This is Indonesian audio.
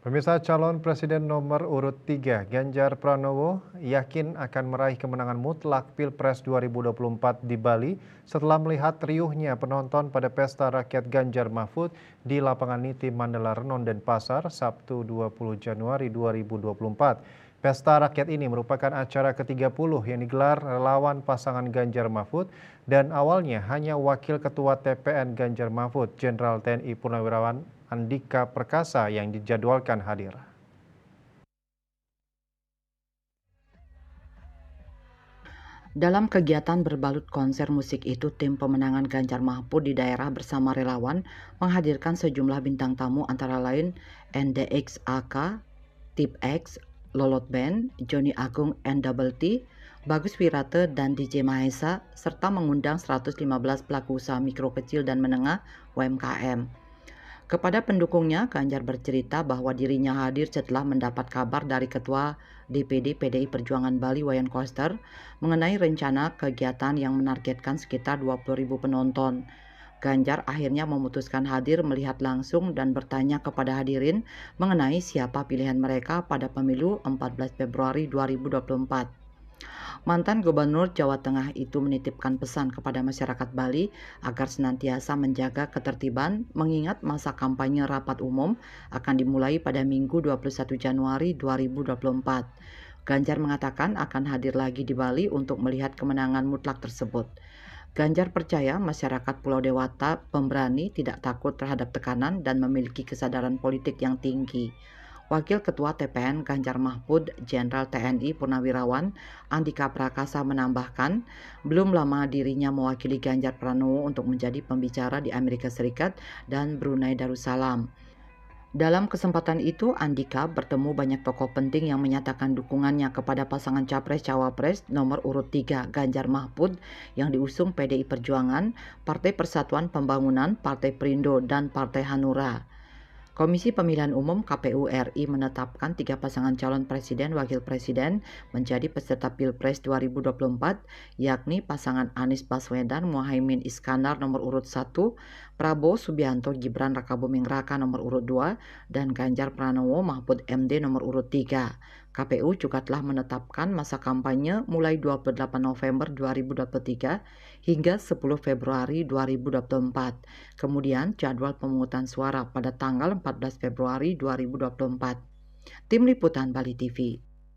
Pemirsa, calon presiden nomor urut 3 Ganjar Pranowo yakin akan meraih kemenangan mutlak Pilpres 2024 di Bali setelah melihat riuhnya penonton pada pesta rakyat Ganjar Mahfud di lapangan Niti Mandala Renon Denpasar Sabtu 20 Januari 2024. Pesta rakyat ini merupakan acara ke-30 yang digelar relawan pasangan Ganjar Mahfud dan awalnya hanya Wakil Ketua TPN Ganjar Mahfud, Jenderal TNI Purnawirawan Andika Perkasa yang dijadwalkan hadir. Dalam kegiatan berbalut konser musik itu, tim pemenangan Ganjar Mahfud di daerah bersama relawan menghadirkan sejumlah bintang tamu antara lain NDXAK, Tip X, Lolot Band, Johnny Agung NDT, Bagus Wirate, dan DJ Mahesa, serta mengundang 115 pelaku usaha mikro kecil dan menengah UMKM. Kepada pendukungnya, Ganjar bercerita bahwa dirinya hadir setelah mendapat kabar dari Ketua DPD PDI Perjuangan Bali Wayan Koster mengenai rencana kegiatan yang menargetkan sekitar 20.000 penonton. Ganjar akhirnya memutuskan hadir melihat langsung dan bertanya kepada hadirin mengenai siapa pilihan mereka pada pemilu 14 Februari 2024. Mantan Gubernur Jawa Tengah itu menitipkan pesan kepada masyarakat Bali agar senantiasa menjaga ketertiban mengingat masa kampanye rapat umum akan dimulai pada Minggu 21 Januari 2024. Ganjar mengatakan akan hadir lagi di Bali untuk melihat kemenangan mutlak tersebut. Ganjar percaya masyarakat Pulau Dewata pemberani, tidak takut terhadap tekanan, dan memiliki kesadaran politik yang tinggi. Wakil Ketua TPN Ganjar Mahfud, Jenderal TNI Purnawirawan Andika Prakasa menambahkan, belum lama dirinya mewakili Ganjar Pranowo untuk menjadi pembicara di Amerika Serikat dan Brunei Darussalam. Dalam kesempatan itu, Andika bertemu banyak tokoh penting yang menyatakan dukungannya kepada pasangan Capres-Cawapres nomor urut 3 Ganjar Mahfud yang diusung PDI Perjuangan, Partai Persatuan Pembangunan, Partai Perindo, dan Partai Hanura. Komisi Pemilihan Umum KPU RI menetapkan 3 pasangan calon presiden wakil presiden menjadi peserta Pilpres 2024, yakni pasangan Anies Baswedan Muhaimin Iskandar nomor urut 1, Prabowo Subianto Gibran Rakabuming Raka nomor urut 2, dan Ganjar Pranowo Mahfud MD nomor urut 3. KPU juga telah menetapkan masa kampanye mulai 28 November 2023 hingga 10 Februari 2024. Kemudian jadwal pemungutan suara pada tanggal 14 Februari 2024. Tim Liputan Bali TV.